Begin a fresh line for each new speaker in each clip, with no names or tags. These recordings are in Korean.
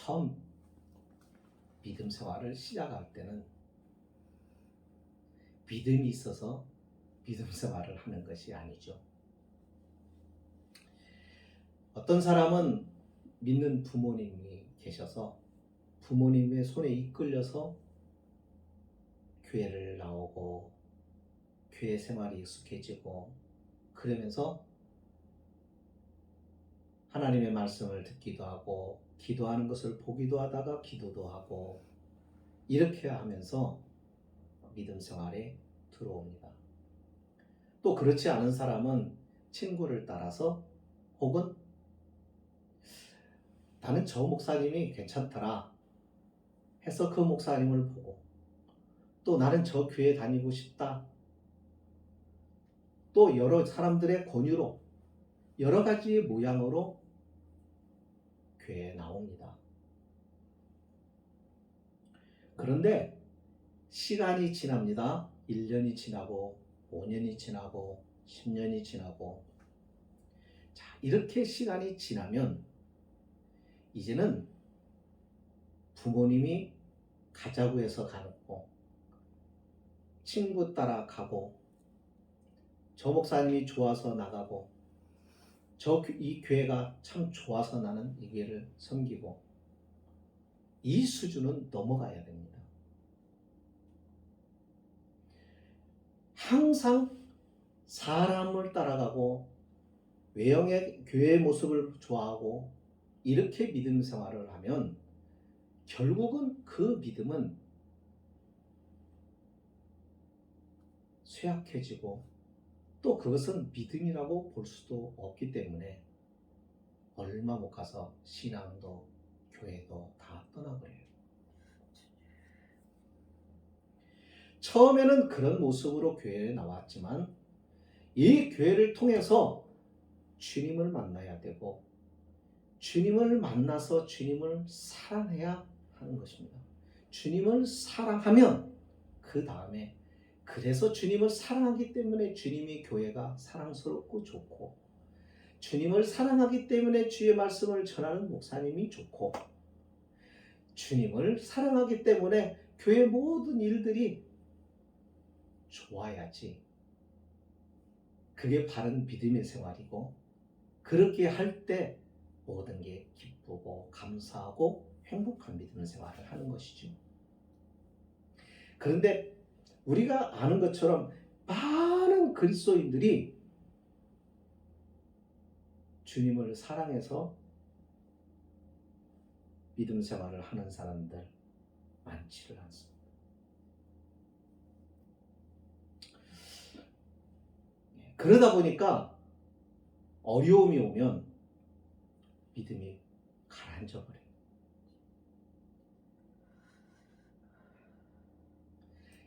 처음 믿음 생활을 시작할 때는 믿음이 있어서 믿음 생활을 하는 것이 아니죠. 어떤 사람은 믿는 부모님이 계셔서 부모님의 손에 이끌려서 교회를 나오고 교회 생활이 익숙해지고 그러면서 하나님의 말씀을 듣기도 하고 기도하는 것을 보기도 하다가 기도도 하고 이렇게 하면서 믿음 생활에 들어옵니다. 또 그렇지 않은 사람은 친구를 따라서 혹은 나는 저 목사님이 괜찮더라 해서 그 목사님을 보고 또 나는 저 교회 다니고 싶다 또 여러 사람들의 권유로 여러 가지 모양으로 교회에 나옵니다. 그런데 시간이 지납니다. 1년이 지나고 5년이 지나고 10년이 지나고 자, 이렇게 시간이 지나면 이제는 부모님이 가자고 해서 가고 친구 따라 가고 저 목사님이 좋아서 나가고 이 교회가 참 좋아서 나는 이 교회를 섬기고 이 수준은 넘어가야 됩니다. 항상 사람을 따라가고 외형의 교회의 모습을 좋아하고 이렇게 믿음 생활을 하면 결국은 그 믿음은 쇠약해지고 또 그것은 믿음이라고 볼 수도 없기 때문에 얼마 못 가서 신앙도 교회도 다 떠나버려요. 처음에는 그런 모습으로 교회에 나왔지만 이 교회를 통해서 주님을 만나야 되고 주님을 만나서 주님을 사랑해야 하는 것입니다. 주님을 사랑하면 그 다음에 그래서 주님을 사랑하기 때문에 주님이 교회가 사랑스럽고 좋고 주님을 사랑하기 때문에 주의 말씀을 전하는 목사님이 좋고 주님을 사랑하기 때문에 교회 모든 일들이 좋아야지. 그게 바른 믿음의 생활이고 그렇게 할 때 모든 게 기쁘고 감사하고 행복한 믿음의 생활을 하는 것이죠. 그런데 우리가 아는 것처럼 많은 그리스도인들이 주님을 사랑해서 믿음 생활을 하는 사람들 많지를 않습니다. 그러다 보니까 어려움이 오면 믿음이 가라앉아 버려요.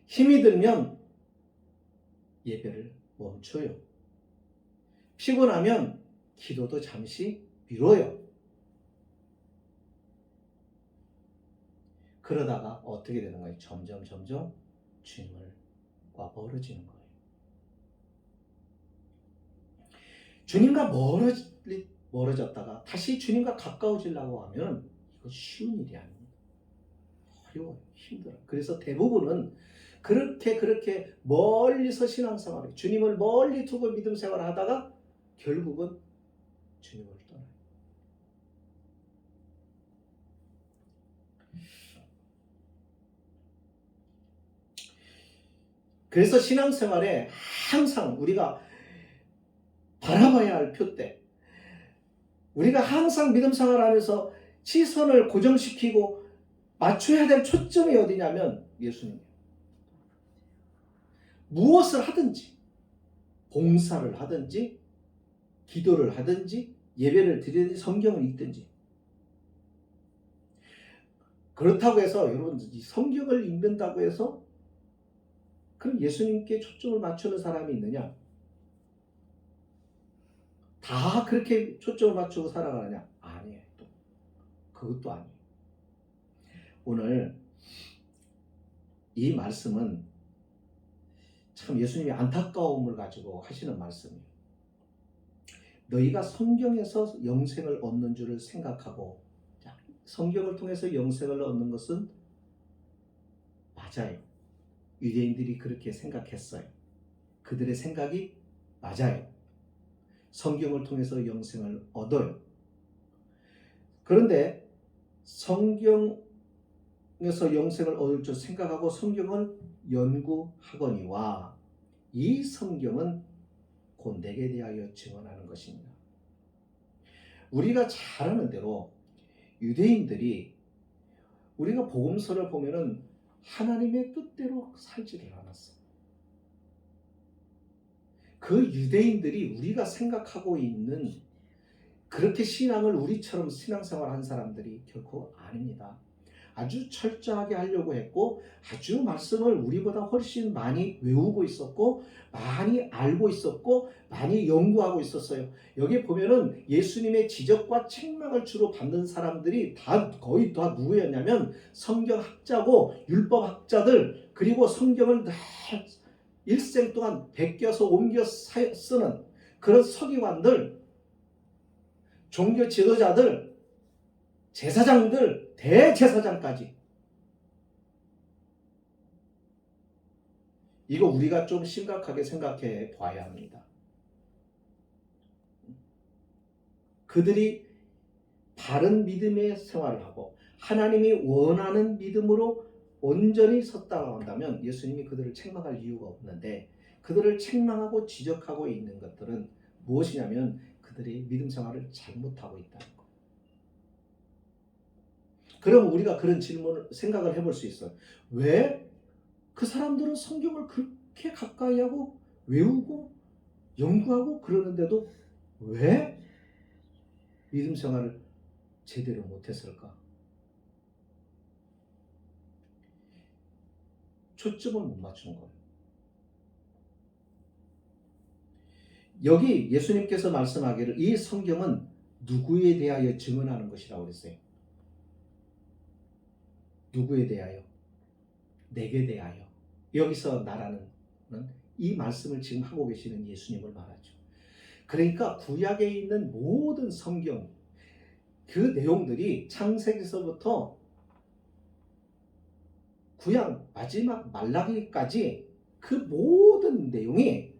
힘이 들면 예배를 멈춰요. 피곤하면 기도도 잠시 미뤄요. 그러다가 어떻게 되는 거예요? 점점 주님과 멀어지는 거예요. 주님과 멀어졌다가 다시 주님과 가까워지려고 하면 이거 쉬운 일이 아닙니다. 어려워요. 힘들어요. 그래서 대부분은 그렇게 멀리서 신앙생활을 주님을 멀리 두고 믿음 생활을 하다가 결국은 주님을 떠나요. 그래서 신앙생활에 항상 우리가 바라봐야 할 표대 우리가 항상 믿음 생활하면서 시선을 고정시키고 맞춰야 될 초점이 어디냐면 예수님이에요. 무엇을 하든지 봉사를 하든지 기도를 하든지 예배를 드리든지 성경을 읽든지 그렇다고 해서 여러분 성경을 읽는다고 해서 그럼 예수님께 초점을 맞추는 사람이 있느냐? 다 그렇게 초점을 맞추고 살아가느냐? 아니에요. 또 그것도 아니에요. 오늘 이 말씀은 참 예수님이 안타까움을 가지고 하시는 말씀이에요. 너희가 성경에서 영생을 얻는 줄을 생각하고 성경을 통해서 영생을 얻는 것은 맞아요. 유대인들이 그렇게 생각했어요. 그들의 생각이 맞아요. 성경을 통해서 영생을 얻어요. 그런데 성경에서 영생을 얻을 줄 생각하고 성경을 연구하거니와 이 성경은 곧 내게 대하여 증언하는 것입니다. 우리가 잘 아는 대로 유대인들이 우리가 복음서를 보면은 하나님의 뜻대로 살지를 않았어. 그 유대인들이 우리가 생각하고 있는 그렇게 신앙을 우리처럼 신앙생활한 사람들이 결코 아닙니다. 아주 철저하게 하려고 했고 아주 말씀을 우리보다 훨씬 많이 외우고 있었고 많이 알고 있었고 많이 연구하고 있었어요. 여기 보면은 예수님의 지적과 책망을 주로 받는 사람들이 거의 다 누구였냐면 성경학자고 율법학자들, 그리고 성경을 늘 일생 동안 베껴서 옮겨 쓰는 그런 서기관들, 종교 지도자들, 제사장들, 대제사장까지. 이거 우리가 좀 심각하게 생각해 봐야 합니다. 그들이 바른 믿음의 생활을 하고 하나님이 원하는 믿음으로 온전히 섰다고 한다면 예수님이 그들을 책망할 이유가 없는데, 그들을 책망하고 지적하고 있는 것들은 무엇이냐면 그들이 믿음 생활을 잘못하고 있다는 것. 그럼 우리가 그런 질문을 생각을 해볼 수 있어요. 왜 그 사람들은 성경을 그렇게 가까이 하고 외우고 연구하고 그러는데도 왜 믿음 생활을 제대로 못했을까? 초점을 못 맞춘 거예요. 여기 예수님께서 말씀하기를 이 성경은 누구에 대하여 증언하는 것이라고 그랬어요. 누구에 대하여? 내게 대하여. 여기서 나라는 이 말씀을 지금 하고 계시는 예수님을 말하죠. 그러니까 구약에 있는 모든 성경 그 내용들이 창세기서부터 구약 마지막 말라기까지 그 모든 내용이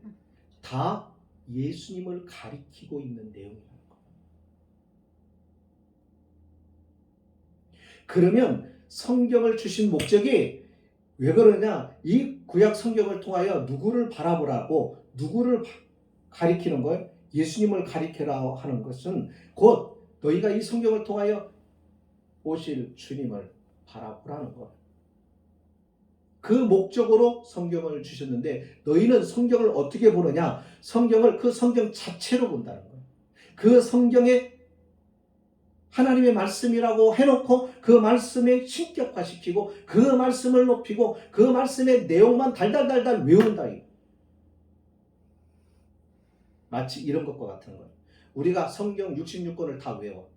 다 예수님을 가리키고 있는 내용이라는 거예요. 그러면 성경을 주신 목적이 왜 그러냐? 이 구약 성경을 통하여 누구를 바라보라고, 누구를 가리키는 거예요? 예수님을 가리키라 하는 것은 곧 너희가 이 성경을 통하여 오실 주님을 바라보라는 거예요. 그 목적으로 성경을 주셨는데 너희는 성경을 어떻게 보느냐? 성경을 그 성경 자체로 본다는 거예요. 그 성경에 하나님의 말씀이라고 해놓고 그 말씀에 신격화시키고 그 말씀을 높이고 그 말씀의 내용만 달달달달 외운다. 마치 이런 것과 같은 거예요. 우리가 성경 66권을 다 외워.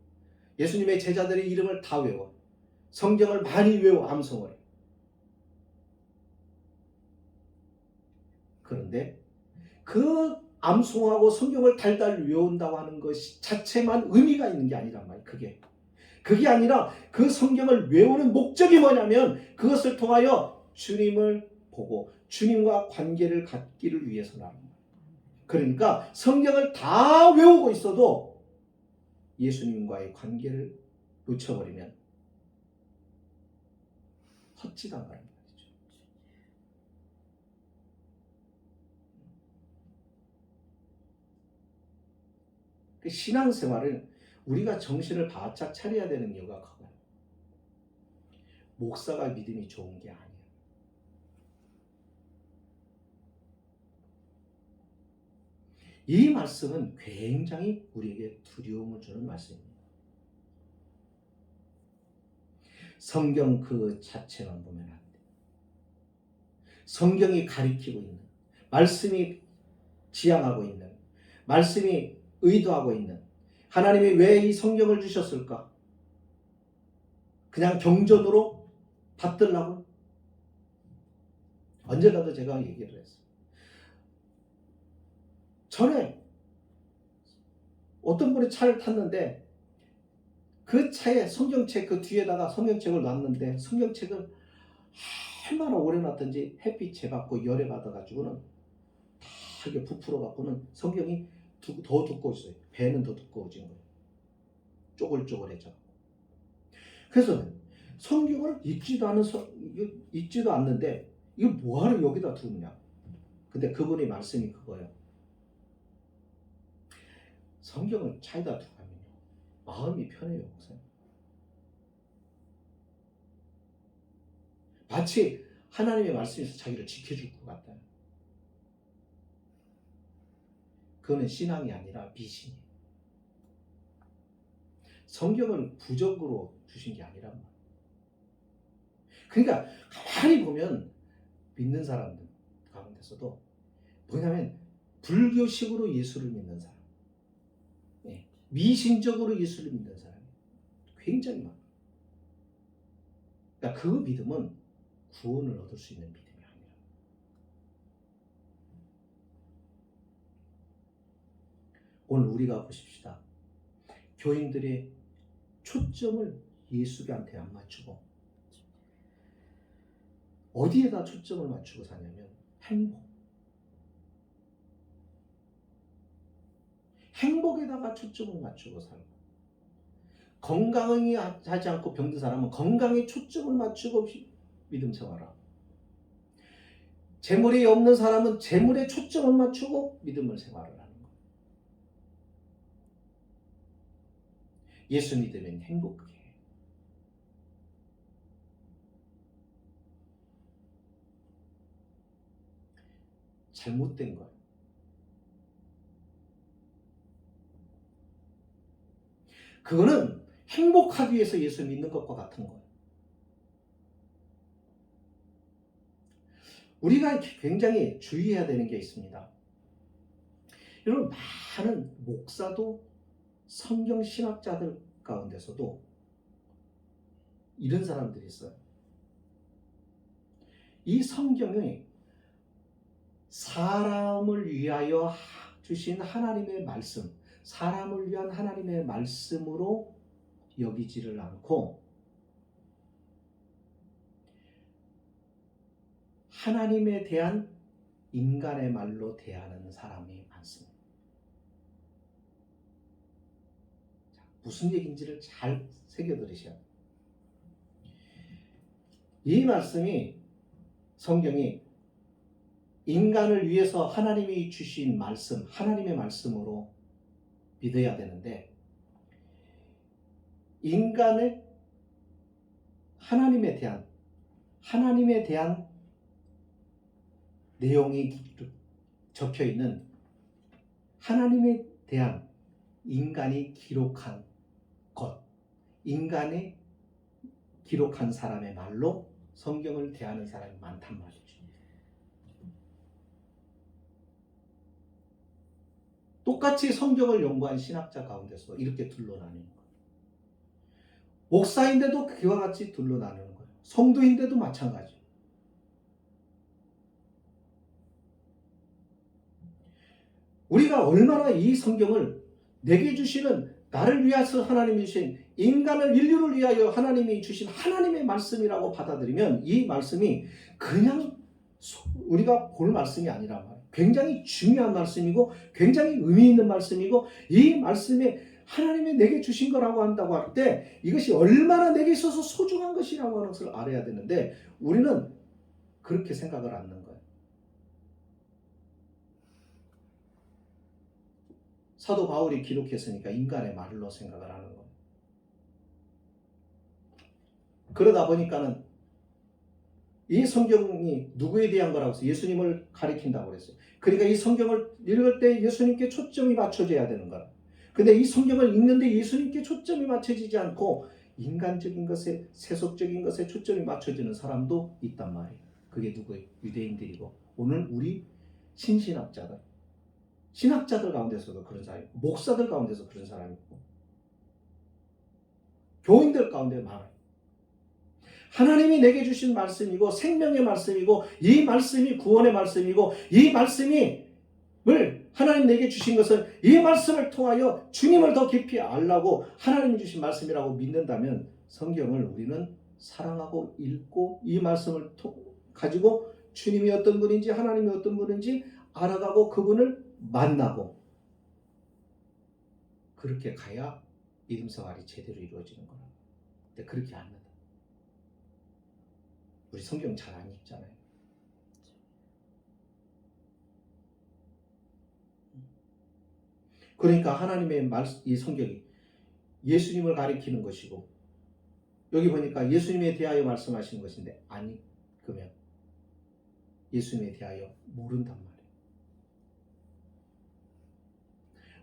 예수님의 제자들의 이름을 다 외워. 성경을 많이 외워 암송을 해. 그런데 그 암송하고 성경을 달달 외운다고 하는 것이 자체만 의미가 있는 게 아니란 말이에요. 그게 아니라 그 성경을 외우는 목적이 뭐냐면 그것을 통하여 주님을 보고 주님과 관계를 갖기를 위해서라는 거예요. 그러니까 성경을 다 외우고 있어도 예수님과의 관계를 놓쳐버리면 헛짓한 거예요. 신앙생활을 우리가 정신을 바짝 차려야 되는 이유가 커요. 목사가 믿음이 좋은 게 아니에요. 이 말씀은 굉장히 우리에게 두려움을 주는 말씀입니다. 성경 그 자체만 보면 안 돼. 성경이 가리키고 있는, 말씀이 지향하고 있는, 말씀이 의도하고 있는, 하나님이 왜 이 성경을 주셨을까? 그냥 경전으로 받들라고? 언젠가도 제가 얘기를 했어요. 전에 어떤 분이 차를 탔는데 그 차에 성경책 그 뒤에다가 성경책을 놨는데 성경책을 얼마나 오래 놨든지 햇빛에 받고 열에 받아가지고는 다 이게 부풀어 갖고는 성경이 더 두꺼워졌어요. 배는 더 두꺼워진 거예요. 쪼글쪼글해져. 그래서 성경을 읽지도 않는데 이거 뭐하러 여기다 두느냐. 근데 그분의 말씀이 그거예요. 성경을 차에다 두면요 마음이 편해요. 목사님. 마치 하나님의 말씀에서 자기를 지켜줄 것 같아요. 그거는 신앙이 아니라 미신이에요. 성경을 부적으로 주신 게 아니란 말이에요. 그러니까 가만히 보면 믿는 사람들 가운데서도 뭐냐면 불교식으로 예수를 믿는 사람, 미신적으로 예수를 믿는 사람이 굉장히 많아요. 그러니까 그 믿음은 구원을 얻을 수 있는 믿음이 아니라. 오늘 우리가 보십시다. 교인들의 초점을 예수한테 안 맞추고 어디에다 초점을 맞추고 사냐면 행복에다가 초점을 맞추고 살고, 건강이 하지 않고 병든 사람은 건강에 초점을 맞추고 믿음 생활하고, 재물이 없는 사람은 재물에 초점을 맞추고 믿음을 생활을 하는 거예요. 예수 믿으면 행복해. 잘못된 거예요. 그거는 행복하기 위해서 예수 믿는 것과 같은 거예요. 우리가 굉장히 주의해야 되는 게 있습니다. 여러분, 많은 목사도 성경 신학자들 가운데서도 이런 사람들이 있어요. 이 성경이 사람을 위하여 주신 하나님의 말씀, 사람을 위한 하나님의 말씀으로 여기지를 않고 하나님에 대한 인간의 말로 대하는 사람이 많습니다. 자, 무슨 얘기인지를 잘 새겨들으셔야 돼요. 이 말씀이, 성경이 인간을 위해서 하나님이 주신 말씀, 하나님의 말씀으로 믿어야 되는데, 인간의 하나님에 대한 내용이 적혀 있는, 하나님에 대한 인간이 기록한 것, 인간이 기록한 사람의 말로 성경을 대하는 사람이 많단 말이죠. 똑같이 성경을 연구한 신학자 가운데서 이렇게 둘러나뉘는 거예요. 목사인데도 그와 같이 둘러나뉘는 거예요. 성도인데도 마찬가지. 우리가 얼마나 이 성경을 내게 주시는, 나를 위해서 하나님이 주신, 인류를 위하여 하나님이 주신 하나님의 말씀이라고 받아들이면 이 말씀이 그냥 우리가 볼 말씀이 아니란 말이에요. 굉장히 중요한 말씀이고 굉장히 의미 있는 말씀이고, 이 말씀에 하나님이 내게 주신 거라고 한다고 할 때 이것이 얼마나 내게 있어서 소중한 것이라고 하는 것을 알아야 되는데, 우리는 그렇게 생각을 않는 거예요. 사도 바울이 기록했으니까 인간의 말로 생각을 하는 거예요. 그러다 보니까는 이 성경이 누구에 대한 거라고 해서 예수님을 가리킨다고 그랬어요. 그러니까 이 성경을 읽을 때 예수님께 초점이 맞춰져야 되는 거야. 근데 이 성경을 읽는데 예수님께 초점이 맞춰지지 않고 인간적인 것에, 세속적인 것에 초점이 맞춰지는 사람도 있단 말이에요. 그게 누구예요? 유대인들이고, 오늘 우리 신신학자들, 신학자들 가운데서도 그런 사람이 있고, 목사들 가운데서 그런 사람이 있고, 교인들 가운데 많아요. 하나님이 내게 주신 말씀이고 생명의 말씀이고, 이 말씀이 구원의 말씀이고, 이 말씀이 하나님 내게 주신 것은 이 말씀을 통하여 주님을 더 깊이 알라고 하나님이 주신 말씀이라고 믿는다면 성경을 우리는 사랑하고 읽고 이 말씀을 가지고 주님이 어떤 분인지 하나님이 어떤 분인지 알아가고 그분을 만나고 그렇게 가야 믿음 생활이 제대로 이루어지는 거라. 근데 그렇게 안 한다. 우리 성경 잘 안 읽잖아요. 그러니까 하나님의 이 성경이 예수님을 가리키는 것이고 여기 보니까 예수님에 대하여 말씀하시는 것인데 아니 그러면 예수님에 대하여 모른단 말이에요.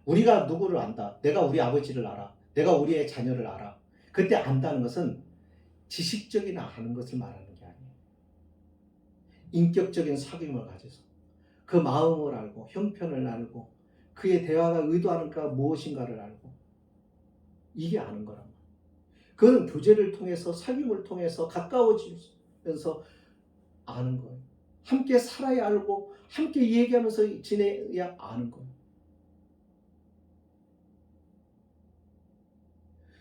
우리가 누구를 안다. 내가 우리 아버지를 알아. 내가 우리의 자녀를 알아. 그때 안다는 것은 지식적인 아는 것을 말하는 게 아니에요. 인격적인 사귐을 가져서 그 마음을 알고 형편을 알고 그의 대화가 의도하는 가 무엇인가를 알고 이게 아는 거란 말이에요. 그건 교제를 통해서 사귐을 통해서 가까워지면서 아는 거예요. 함께 살아야 알고 함께 얘기하면서 지내야 아는 거예요.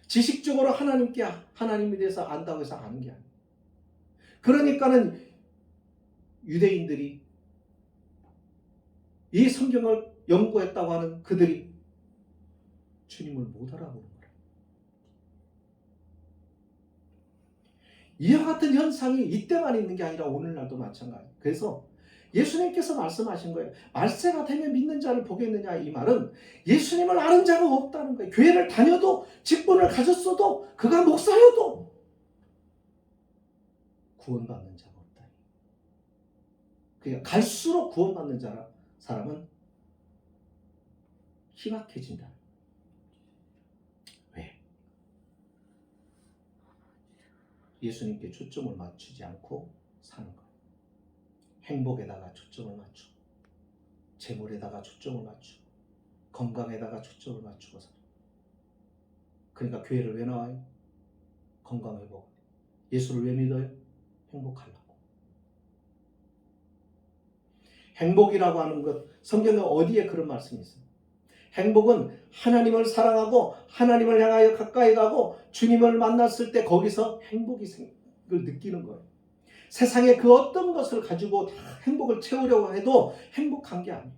지식적으로 하나님에 대해서 안다고 해서 아는 게 아니에요. 그러니까는 유대인들이 이 성경을 연구했다고 하는 그들이 주님을 못 알아보는 거예요. 이와 같은 현상이 이때만 있는 게 아니라 오늘날도 마찬가지예요. 그래서 예수님께서 말씀하신 거예요. 말세가 되면 믿는 자를 보겠느냐 이 말은 예수님을 아는 자가 없다는 거예요. 교회를 다녀도 직분을 가졌어도 그가 목사여도 구원받는 자가 없다. 그러니까 갈수록 구원받는 사람은 희박해진다. 왜? 예수님께 초점을 맞추지 않고 사는 거예요. 행복에다가 초점을 맞추고 재물에다가 초점을 맞추고 건강에다가 초점을 맞추고 살아요. 그러니까 교회를 왜 나와요? 건강 회복. 예수를 왜 믿어요? 행복하려고. 행복이라고 하는 것 성경에 어디에 그런 말씀이 있어요? 행복은 하나님을 사랑하고 하나님을 향하여 가까이 가고 주님을 만났을 때 거기서 행복을 느끼는 거예요. 세상에 그 어떤 것을 가지고 다 행복을 채우려고 해도 행복한 게 아니에요.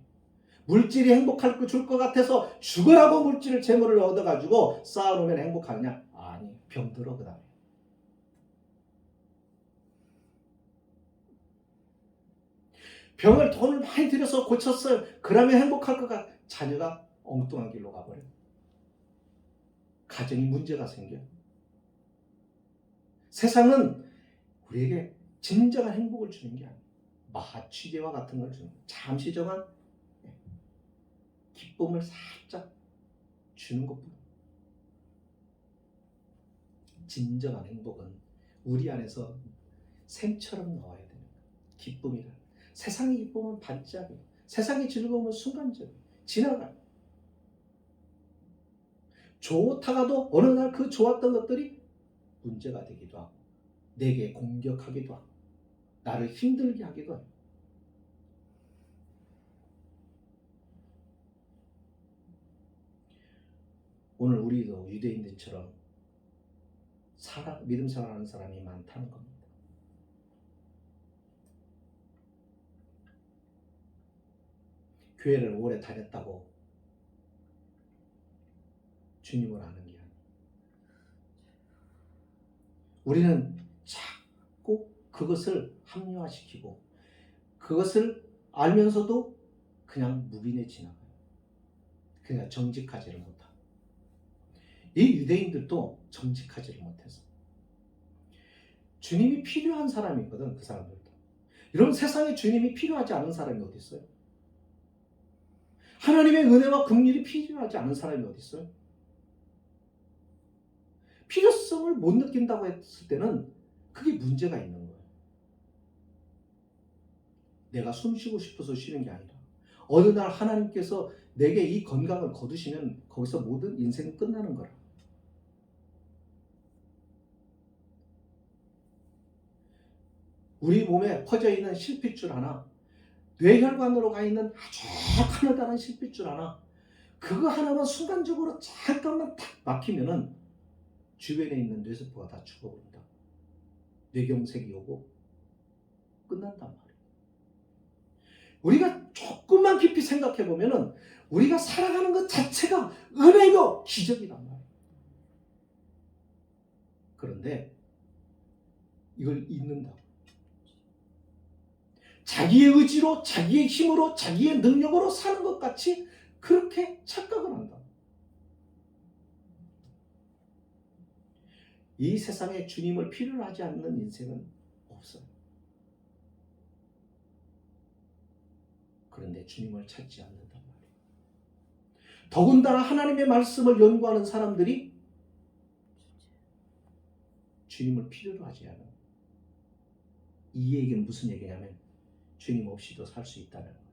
물질이 행복할 줄 것 같아서 죽으라고 물질을 재물을 얻어가지고 쌓아놓으면 행복하냐? 아니, 병들어 그 다음에. 병을 돈을 많이 들여서 고쳤어요. 그러면 행복할 것 같아. 자녀가 엉뚱한 길로 가버려요. 가정이 문제가 생겨요. 세상은 우리에게 진정한 행복을 주는 게 아니에요. 마취제와 같은 걸 주는 거예요. 잠시정한 기쁨을 살짝 주는 것뿐. 진정한 행복은 우리 안에서 샘처럼 나와야 되는 거예요. 기쁨이란. 세상의 기쁨은 반짝이에요. 세상의 즐거움은 순간적이에요. 지나가요. 좋다가도 어느 날 그 좋았던 것들이 문제가 되기도 하고 내게 공격하기도 하고 나를 힘들게 하기도 해요. 오늘 우리도 유대인들처럼 믿음 생활하는 사람이 많다는 겁니다. 교회를 오래 다녔다고 주님을 아는 게 아니에요. 우리는 자꾸 그것을 합리화시키고 그것을 알면서도 그냥 묵인해 지나가요. 그냥 정직하지를 못하고. 이 유대인들도 정직하지를 못해서 주님이 필요한 사람이거든. 그 사람들도. 이런 세상에 주님이 필요하지 않은 사람이 어디 있어요? 하나님의 은혜와 긍휼이 필요하지 않은 사람이 어디 있어요? 필요성을 못 느낀다고 했을 때는 그게 문제가 있는 거예요. 내가 숨 쉬고 싶어서 쉬는 게 아니라 어느 날 하나님께서 내게 이 건강을 거두시면 거기서 모든 인생은 끝나는 거라. 우리 몸에 퍼져 있는 실핏줄 하나 뇌혈관으로 가 있는 아주 가느다란 실핏줄 하나, 그거 하나만 순간적으로 잠깐만 탁 막히면은 주변에 있는 뇌세포가 다 죽어버린다. 뇌경색이 오고 끝난단 말이에요. 우리가 조금만 깊이 생각해 보면은 우리가 살아가는 것 자체가 은혜고 기적이란 말이에요. 그런데 이걸 잊는다고. 자기의 의지로, 자기의 힘으로, 자기의 능력으로 사는 것 같이 그렇게 착각을 한다. 이 세상에 주님을 필요로 하지 않는 인생은 없어요. 그런데 주님을 찾지 않는단 말이에요. 더군다나 하나님의 말씀을 연구하는 사람들이 주님을 필요로 하지 않아요. 이 얘기는 무슨 얘기냐면 주님 없이도 살 수 있다는 거예요.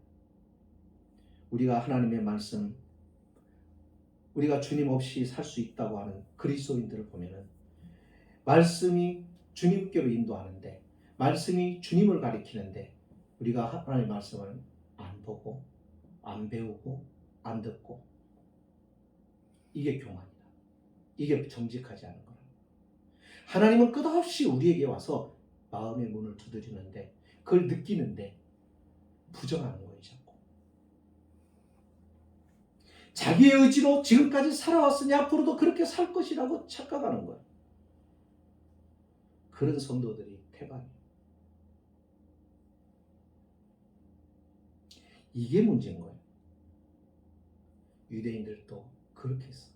우리가 하나님의 말씀, 우리가 주님 없이 살 수 있다고 하는 그리스도인들을 보면은 말씀이 주님께로 인도하는데, 말씀이 주님을 가리키는데 우리가 하나님의 말씀을 안 보고 안 배우고 안 듣고, 이게 교만이다. 이게 정직하지 않은 거라. 하나님은 끝없이 우리에게 와서 마음의 문을 두드리는데 그걸 느끼는데 부정하는 거예요. 자꾸 자기의 의지로 지금까지 살아왔으니 앞으로도 그렇게 살 것이라고 착각하는 거예요. 그런 성도들이 태반이에요. 이게 문제인 거예요. 유대인들도 그렇게 했어.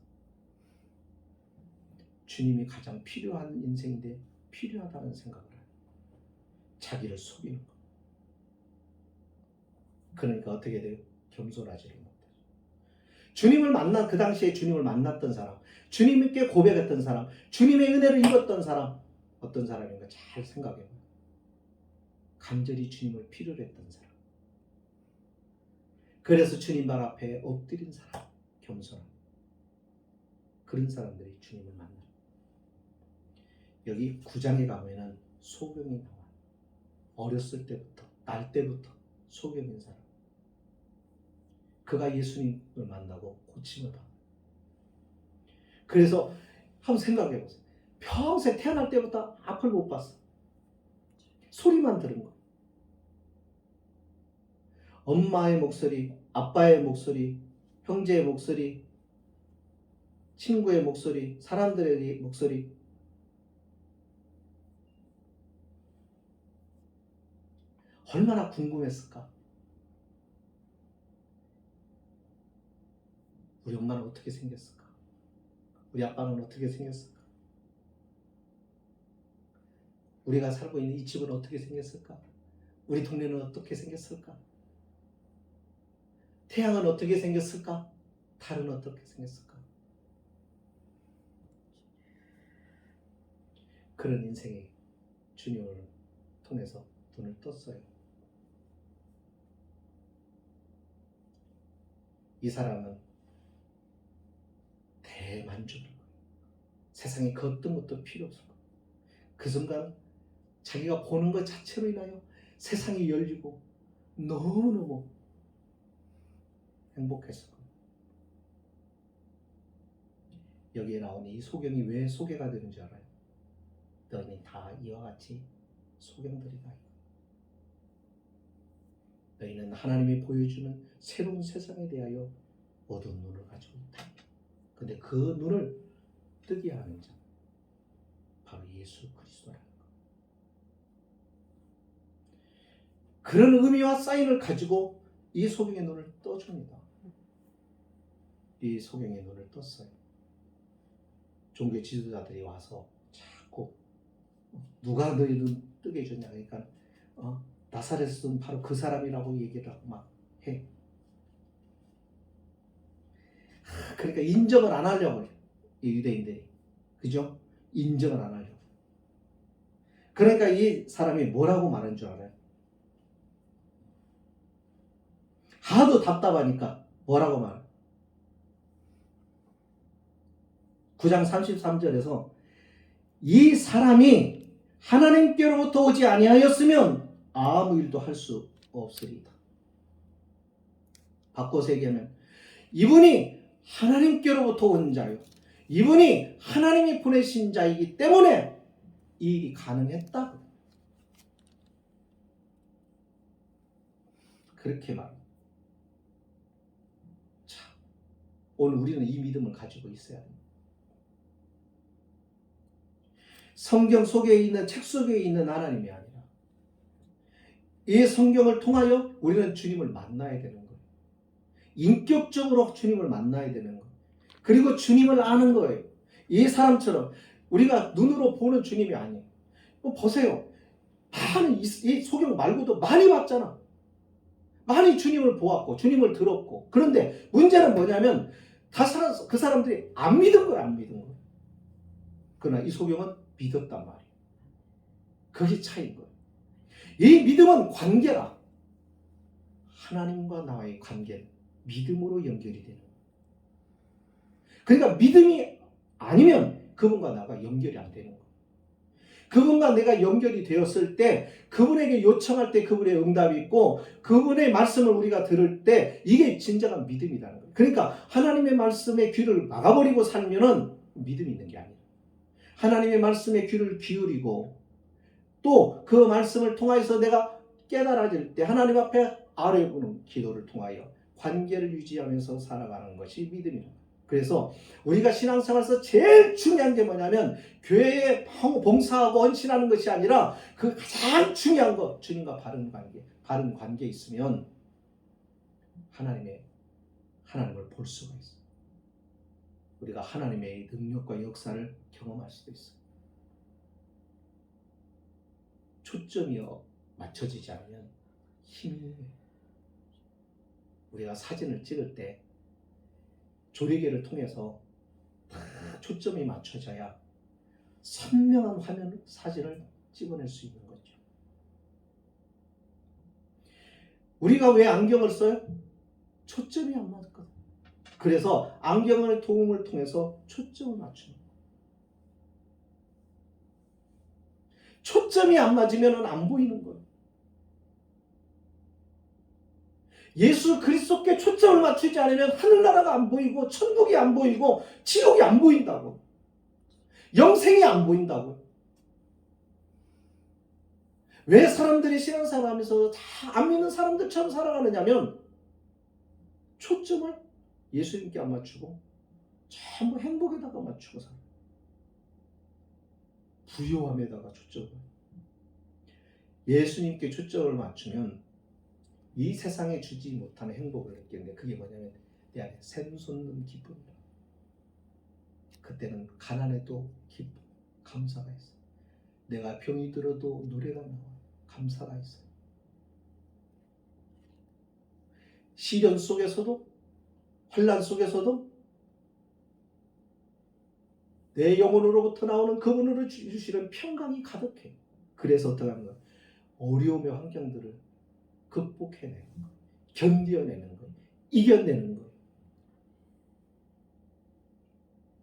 주님이 가장 필요한 인생인데 필요하다는 생각을 해요. 자기를 속이는 거. 그러니까 어떻게 돼요? 겸손하지를 못해요. 주님을 만난, 그 당시에 주님을 만났던 사람, 주님께 고백했던 사람, 주님의 은혜를 입었던 사람, 어떤 사람인가 잘 생각해봐요. 간절히 주님을 필요로 했던 사람. 그래서 주님 발 앞에 엎드린 사람, 겸손한 그런 사람들이 주님을 만나요. 여기 9장에 가면은 소경이 나와. 어렸을 때부터, 날 때부터 소경인 사람. 그가 예수님을 만나고 고침을 받아요. 그래서 한번 생각해 보세요. 평생 태어날 때부터 앞을 못 봤어. 소리만 들은 거. 엄마의 목소리, 아빠의 목소리, 형제의 목소리, 친구의 목소리, 사람들의 목소리. 얼마나 궁금했을까? 우리 엄마는 어떻게 생겼을까? 우리 아빠는 어떻게 생겼을까? 우리가 살고 있는 이 집은 어떻게 생겼을까? 우리 동네는 어떻게 생겼을까? 태양은 어떻게 생겼을까? 달은 어떻게 생겼을까? 그런 인생이 주님을 통해서 눈을 떴어요. 이 사람은 대만족인 거예요. 세상에 그 어떤 것도 필요 없을 거예요. 그 순간 자기가 보는 것 자체로 인하여 세상이 열리고 너무너무 행복했을 거예요. 여기에 나오는 이 소경이 왜 소개가 되는 줄 알아요? 너희는 다 이와 같이 소경들이다. 너희는 하나님이 보여주는 새로운 세상에 대하여 어두운 눈을 가지고 있다. 근데 그 눈을 뜨게 하는 자, 바로 예수 그리스도라는 것. 그런 의미와 사인을 가지고 이 소경의 눈을 떠줍니다. 이 소경의 눈을 떴어요. 종교 지도자들이 와서 자꾸 누가 너희 눈 뜨게 해줬냐, 그러니까 나사렛은 바로 그 사람이라고 얘기를 하고 막 해. 그러니까 인정을 안 하려고 해요. 이 유대인들이. 그죠? 인정을 안 하려고. 그러니까 이 사람이 뭐라고 말한 줄 알아요? 하도 답답하니까 뭐라고 말해요? 9장 33절에서 이 사람이 하나님께로부터 오지 아니하였으면 아무 일도 할 수 없으리다. 바꿔서 얘기하면 이분이 하나님께로부터 온 자요, 이분이 하나님이 보내신 자이기 때문에 이 일이 가능했다. 그렇게 말합니다. 자, 오늘 우리는 이 믿음을 가지고 있어야 합니다. 성경 속에 있는, 책 속에 있는 하나님이 아니라 이 성경을 통하여 우리는 주님을 만나야 되는 거예요. 인격적으로 주님을 만나야 되는 거예요. 그리고 주님을 아는 거예요. 이 사람처럼 우리가 눈으로 보는 주님이 아니에요. 보세요. 많은 이 소경 말고도 많이 봤잖아. 많이 주님을 보았고 주님을 들었고. 그런데 문제는 뭐냐면 그 사람들이 안 믿은 거야, 안 믿은 거야. 그러나 이 소경은 믿었단 말이에요. 그게 차이인 거예요. 이 믿음은 관계라. 하나님과 나와의 관계는 믿음으로 연결이 되는 거예요. 그러니까 믿음이 아니면 그분과 나가 연결이 안 되는 거예요. 그분과 내가 연결이 되었을 때 그분에게 요청할 때 그분의 응답이 있고 그분의 말씀을 우리가 들을 때 이게 진정한 믿음이라는 거예요. 그러니까 하나님의 말씀에 귀를 막아버리고 살면은 믿음이 있는 게 아니에요. 하나님의 말씀에 귀를 기울이고 또 그 말씀을 통해서 내가 깨달아질 때 하나님 앞에 아뢰고는 기도를 통하여 관계를 유지하면서 살아가는 것이 믿음이다. 그래서 우리가 신앙생활에서 제일 중요한 게 뭐냐면 교회에 봉사하고 헌신하는 것이 아니라 그 가장 중요한 것, 주님과 바른 관계 있으면 하나님을 볼 수가 있어요. 우리가 하나님의 능력과 역사를 경험할 수도 있어요. 초점이 맞춰지지 않으면 힘이, 우리가 사진을 찍을 때 조리개를 통해서 다 초점이 맞춰져야 선명한 화면 사진을 찍어낼 수 있는 거죠. 우리가 왜 안경을 써요? 초점이 안 맞거든. 그래서 안경의 도움을 통해서 초점을 맞추는 거예요. 초점이 안 맞으면 안 보이는 거예요. 예수 그리스도께 초점을 맞추지 않으면 하늘나라가 안 보이고 천국이 안 보이고 지옥이 안 보인다고. 영생이 안 보인다고. 왜 사람들이 신앙생활 하면서 다 안 믿는 사람들처럼 살아가느냐면 초점을 예수님께 안 맞추고 전부 행복에다가 맞추고 살아요. 부요함에다가 초점을. 예수님께 초점을 맞추면 이 세상에 주지 못하는 행복을 느끼는데 그게 뭐냐면 내 안에 샘솟는 기쁨이다. 그때는 가난해도 기쁨, 감사가 있어. 내가 병이 들어도 노래가 나와. 감사가 있어. 시련 속에서도 환난 속에서도 내 영혼으로부터 나오는 그분으로 주시는 평강이 가득해. 그래서 어떻게 하는 거야? 어려움의 환경들을 극복해내는 거야. 견뎌내는 거야. 이겨내는 거야.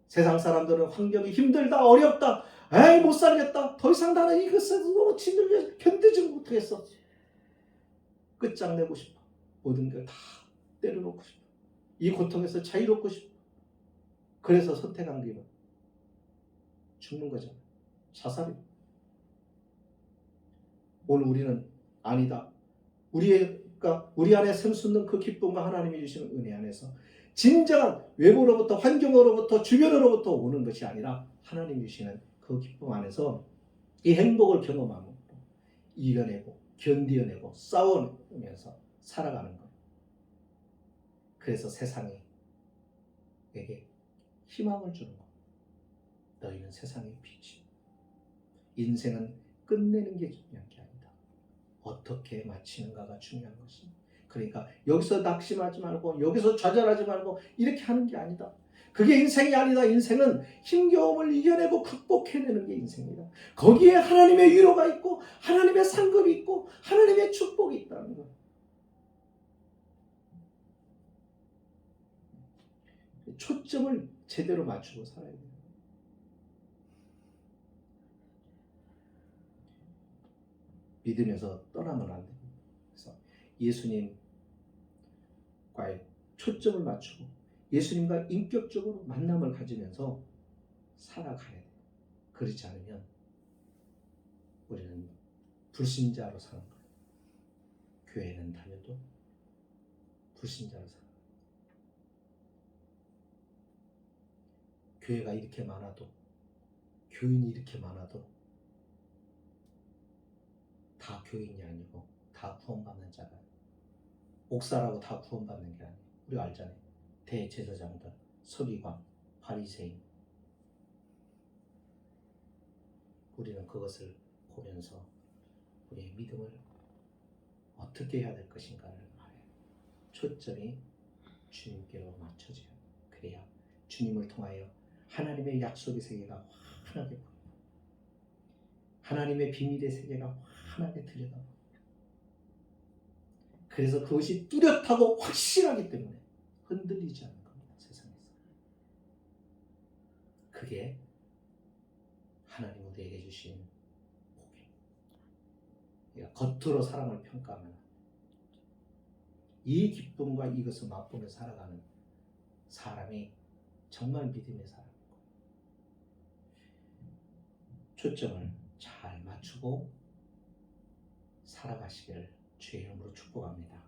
세상 사람들은 환경이 힘들다, 어렵다, 에이 못 살겠다, 더 이상 나는 이것을 너무 힘들게 견디지 못하겠어. 끝장내고 싶어. 모든 걸 다 때려놓고 싶어. 이 고통에서 자유롭고 싶어. 그래서 선택한 게 죽는 거잖아. 자살이. 오늘 우리는 아니다. 우리 안에 샘솟는 그 기쁨과 하나님이 주시는 은혜 안에서 진정한 외부로부터, 환경으로부터, 주변으로부터 오는 것이 아니라 하나님이 주시는 그 기쁨 안에서 이 행복을 경험하고 이겨내고 견디어내고 싸워내면서 살아가는 것. 그래서 세상에 내게 희망을 주는 것. 너희는 세상의 빛이. 인생은 끝내는 게 중요한 게 아니다. 어떻게 마치는가가 중요한 것입니다. 그러니까 여기서 낙심하지 말고 여기서 좌절하지 말고 이렇게 하는 게 아니다. 그게 인생이 아니다. 인생은 힘겨움을 이겨내고 극복해내는 게 인생이다. 거기에 하나님의 위로가 있고 하나님의 상급이 있고 하나님의 축복이 있다는 것. 초점을 제대로 맞추고 살아야 돼요. 믿으면서 떠나면 안 됩니다. 그래서 예수님 예수님과의 초점을 맞추고 예수님과 인격적으로 만남을 가지면서 살아가야 돼. 그렇지 않으면 우리는 불신자로 사는 거예요. 교회는 다녀도 불신자로 사는 거예요. 교회가 이렇게 많아도, 교인이 이렇게 많아도 다 교인이 아니고 다 구원받는 자가 아니에요. 옥사라고 다 구원받는 게 아니에요. 우리가 알잖아요. 대제사장들, 서기관, 바리새인. 우리는 그것을 보면서 우리의 믿음을 어떻게 해야 될 것인가를 알아요. 초점이 주님께로 맞춰져요. 그래야 주님을 통하여 하나님의 약속의 세계가 환하게 보여요. 하나님의 비밀의 세계가 환하게 들여다보여요. 그래서 그것이 뚜렷하고 확실하기 때문에 흔들리지 않는 겁니다. 세상에서. 그게 하나님 우리에게 주신 복이에요. 그러니까 겉으로 사람을 평가하면 이 기쁨과 이것을 맛보며 살아가는 사람이 정말 믿음의 사람이고, 초점을 잘 맞추고 살아가시기를 주의 이름으로 축복합니다.